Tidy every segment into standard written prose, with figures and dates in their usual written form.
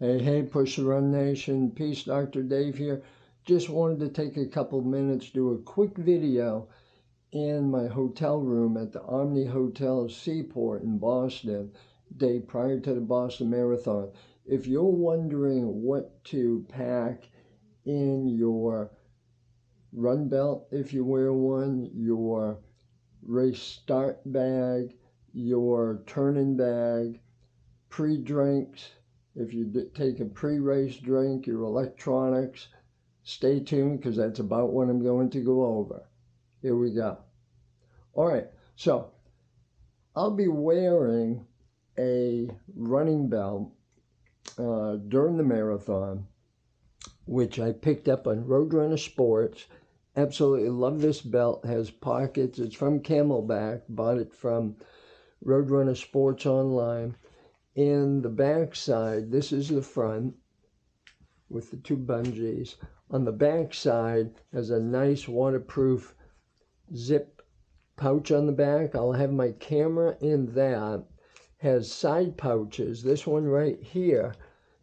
Hey, Push the Run Nation. Peace, Dr. Dave here. Just wanted to take a couple minutes, do a quick video in my hotel room at the Omni Hotel Seaport in Boston, day prior to the Boston Marathon. If you're wondering what to pack in your run belt, if you wear one, your race start bag, your turning bag, pre-drinks, if you take a pre-race drink, your electronics, stay tuned because that's about what I'm going to go over. Here we go. All right, so I'll be wearing a running belt during the marathon, which I picked up on Roadrunner Sports. Absolutely love this belt. It has pockets. It's from Camelback. Bought it from Roadrunner Sports online. In the back side, this is the front with the two bungees. On the back side has a nice waterproof zip pouch on the back. I'll have my camera in that. Has side pouches. This one right here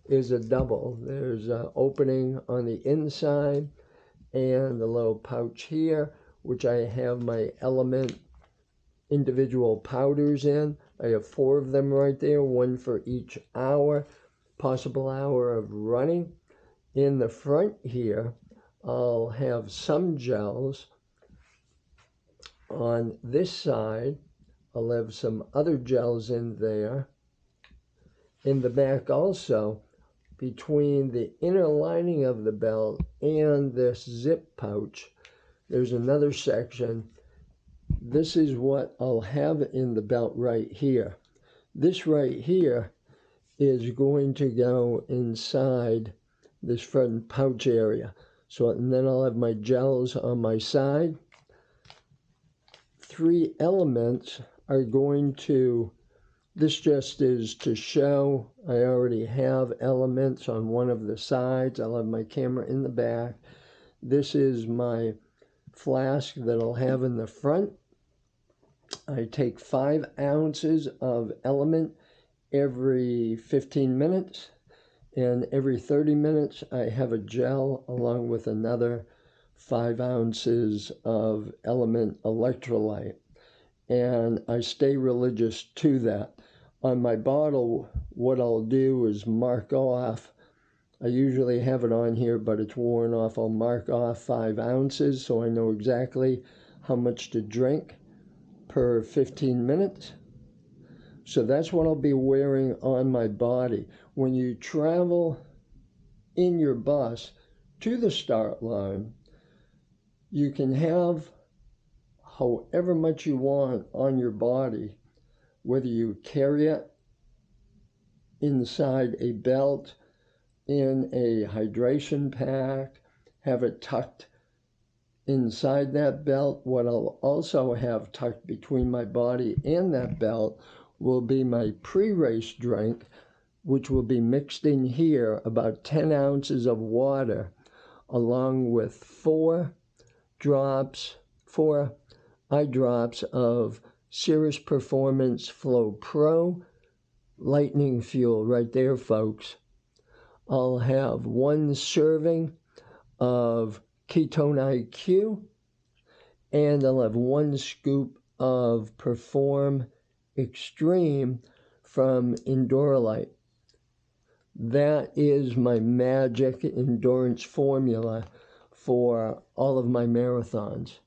is a double. There's an opening on the inside and a little pouch here, which I have my Element individual powders in. I have 4 of them right there, one for each possible hour of running. In the front here, I'll have some gels. On this side, I'll have some other gels in there. In the back also, between the inner lining of the belt and this zip pouch, there's another section. This is what I'll have in the belt right here. This right here is going to go inside this front pouch area. So, and then I'll have my gels on my side. 3 elements are going to, this just is to show I already have elements on one of the sides. I'll have my camera in the back. This is my flask that I'll have in the front. I take 5 ounces of Element every 15 minutes, and every 30 minutes I have a gel along with another 5 ounces of Element electrolyte, and I stay religious to that. On my bottle, what I'll do is mark off. I usually have it on here, but it's worn off. I'll mark off 5 ounces so I know exactly how much to drink per 15 minutes. So that's what I'll be wearing on my body. When you travel in your bus to the start line, you can have however much you want on your body, whether you carry it inside a belt, in a hydration pack, have it tucked inside that belt. What I'll also have tucked between my body and that belt will be my pre-race drink, which will be mixed in here, about 10 ounces of water, along with 4 eye drops of Cirrus Performance Flow Pro Lightning Fuel right there, folks. I'll have 1 serving of Ketone IQ, and I'll have 1 scoop of Perform Extreme from Endurolite. That is my magic endurance formula for all of my marathons.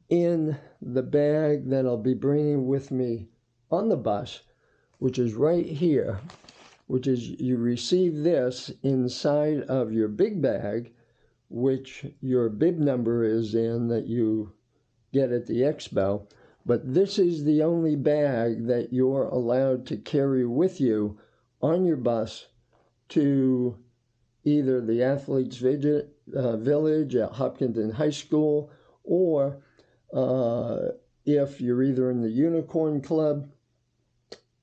In the bag that I'll be bringing with me on the bus, which is right here, which is, you receive this inside of your big bag, which your bib number is in that you get at the expo. But this is the only bag that you're allowed to carry with you on your bus to either the Athletes Village at Hopkinton High School, or if you're either in the Unicorn Club,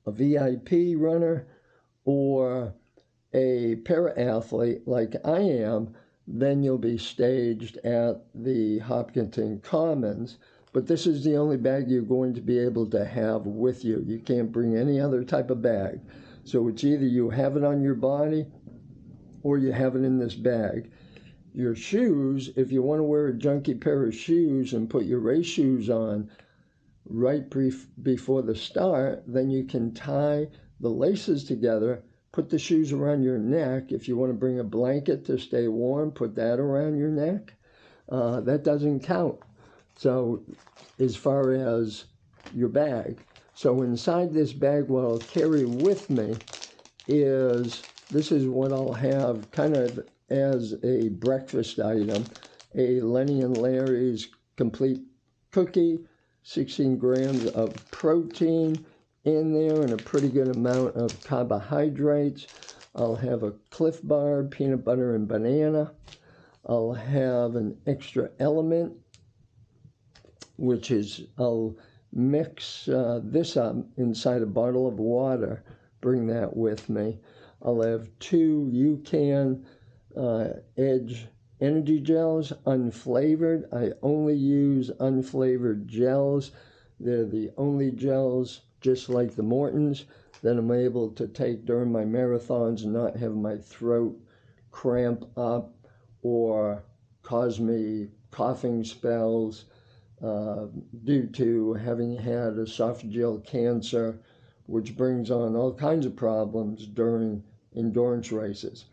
a VIP runner, or a para-athlete like I am, then you'll be staged at the Hopkinton Commons. But this is the only bag you're going to be able to have with you. You can't bring any other type of bag. So it's either you have it on your body or you have it in this bag. Your shoes, if you want to wear a junky pair of shoes and put your race shoes on right before the start, then you can tie the laces together, put the shoes around your neck. If you want to bring a blanket to stay warm, put that around your neck. That doesn't count. So as far as your bag. So inside this bag, what I'll carry with me is, this is what I'll have kind of as a breakfast item, a Lenny and Larry's complete cookie, 16 grams of protein in there and a pretty good amount of carbohydrates. I'll have a Cliff Bar, peanut butter and banana. I'll have an extra element, which is I'll mix this up inside a bottle of water, bring that with me. I'll have 2 UCAN Edge energy gels, unflavored. I only use unflavored gels. They're the only gels, just like the Mortons, that I'm able to take during my marathons and not have my throat cramp up or cause me coughing spells due to having had esophageal cancer, which brings on all kinds of problems during endurance races.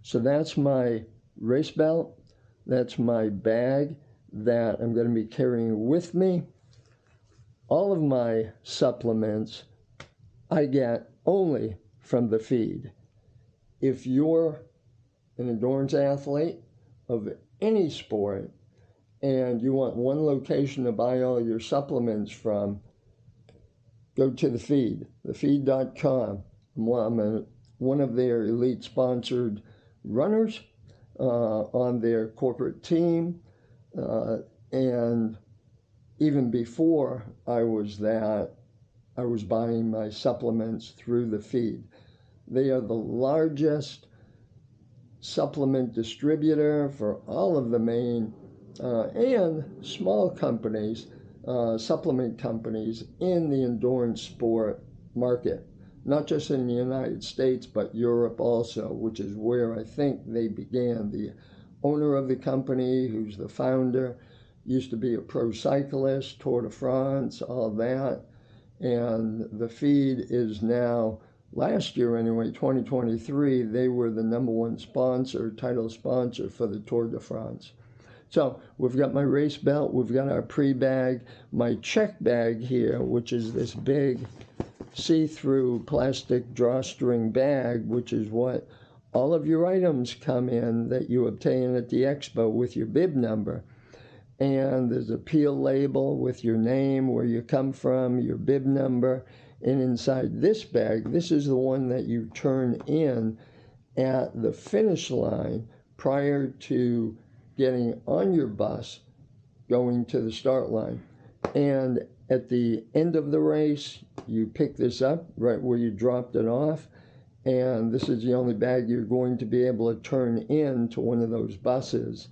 So that's my race belt. That's my bag that I'm going to be carrying with me. All of my supplements I get only from the feed. If you're an endurance athlete of any sport and you want one location to buy all your supplements from, go to the feed, thefeed.com. I'm one of their elite sponsored runners on their corporate team, and even before I was that, I was buying my supplements through the feed. They are the largest supplement distributor for all of the main and small companies, supplement companies in the endurance sport market. Not just in the United States, but Europe also, which is where I think they began. The owner of the company, who's the founder, used to be a pro cyclist, Tour de France, all that. And the feed is now, last year anyway, 2023, they were the #1 sponsor, title sponsor for the Tour de France. So we've got my race belt, we've got our pre-bag, my check bag here, which is this big see-through plastic drawstring bag, which is what all of your items come in that you obtain at the expo with your bib number. And there's a peel label with your name, where you come from, your bib number. And inside this bag, this is the one that you turn in at the finish line prior to getting on your bus going to the start line. And at the end of the race, you pick this up right where you dropped it off, and this is the only bag you're going to be able to turn in to one of those buses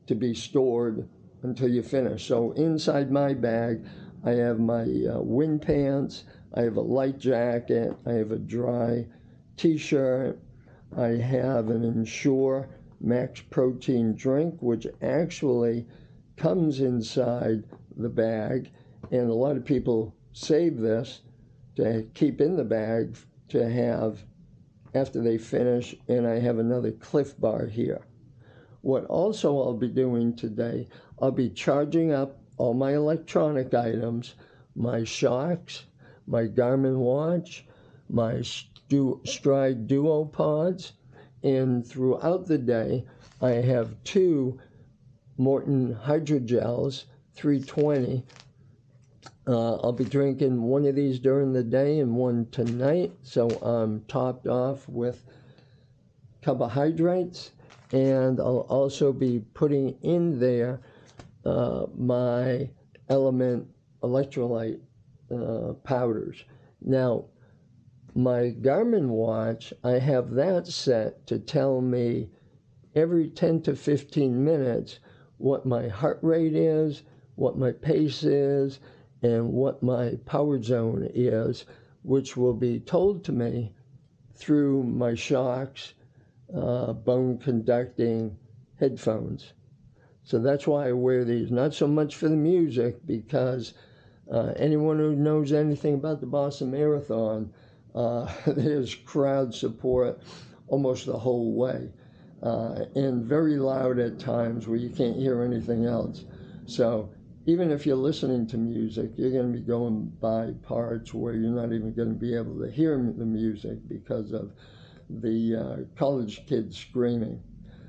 to be stored until you finish. So inside my bag, I have my wind pants, I have a light jacket, I have a dry t-shirt, I have an Ensure Max Protein drink, which actually comes inside the bag, and a lot of people save this to keep in the bag to have after they finish. And I have another Cliff Bar here. What also I'll be doing today, I'll be charging up all my electronic items, my shocks, my Garmin watch, my Stride Duo pods, and throughout the day I have 2 Morton Hydrogels 320. I'll be drinking one of these during the day and one tonight, so I'm topped off with carbohydrates. And I'll also be putting in there my Element electrolyte powders. Now, my Garmin watch, I have that set to tell me every 10 to 15 minutes what my heart rate is, what my pace is, and what my power zone is, which will be told to me through my shocks, bone conducting headphones. So that's why I wear these. Not so much for the music, because anyone who knows anything about the Boston Marathon, there's crowd support almost the whole way, and very loud at times where you can't hear anything else. So even if you're listening to music, you're going to be going by parts where you're not even going to be able to hear the music because of the college kids screaming.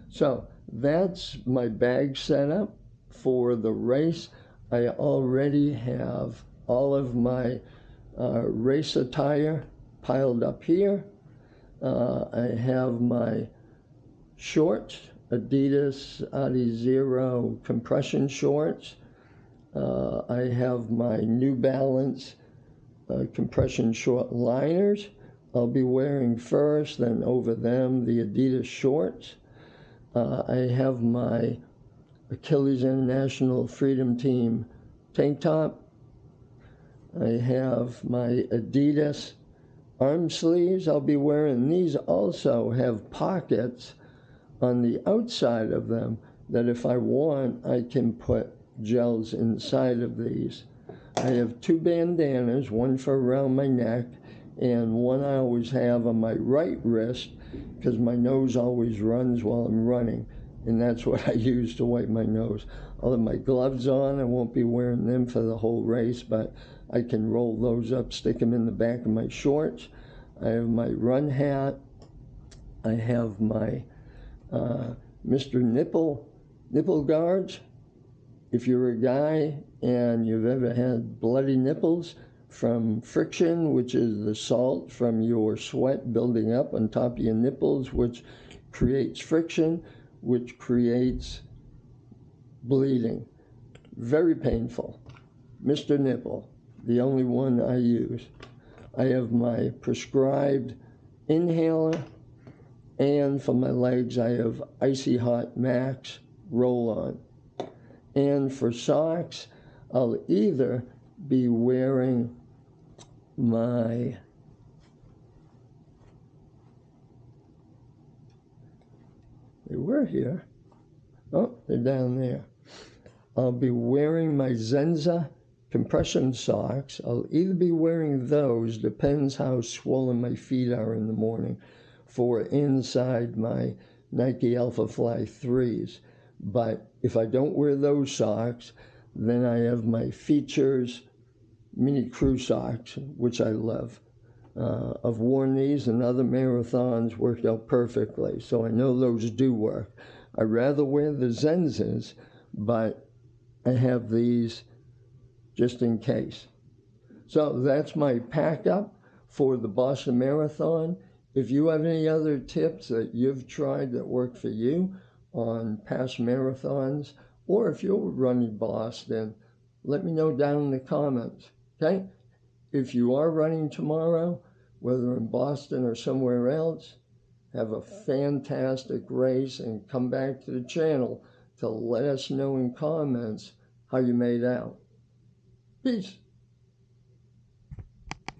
So that's my bag setup for the race. I already have all of my race attire piled up here. I have my shorts, Adidas Adizero compression shorts. I have my New Balance compression short liners I'll be wearing first, then over them the Adidas shorts. I have my Achilles International Freedom Team tank top. I have my Adidas arm sleeves I'll be wearing. These also have pockets on the outside of them that if I want, I can put gels inside of these. I have two bandanas, one for around my neck and one I always have on my right wrist because my nose always runs while I'm running, and that's what I use to wipe my nose. I'll have my gloves on. I won't be wearing them for the whole race, but I can roll those up, stick them in the back of my shorts. I have my run hat. I have my Mr. Nipple guards. If you're a guy and you've ever had bloody nipples from friction, which is the salt from your sweat building up on top of your nipples, which creates friction, which creates bleeding. Very painful. Mr. Nipple, the only one I use. I have my prescribed inhaler, and for my legs I have Icy Hot Max roll-on. And for socks, I'll either be wearing my they were here. Oh, they're down there. I'll be wearing my Zenza compression socks. I'll either be wearing those, depends how swollen my feet are in the morning, for inside my Nike Alpha Fly 3s. But if I don't wear those socks, then I have my Features mini crew socks, which I love. I've worn these in other marathons, worked out perfectly, so I know those do work. I'd rather wear the Zenzas, but I have these just in case. So that's my pack up for the Boston Marathon. If you have any other tips that you've tried that work for you on past marathons, or if you're running Boston, let me know down in the comments, okay? If you are running tomorrow, whether in Boston or somewhere else, have a fantastic race and come back to the channel to let us know in comments how you made out. Peace.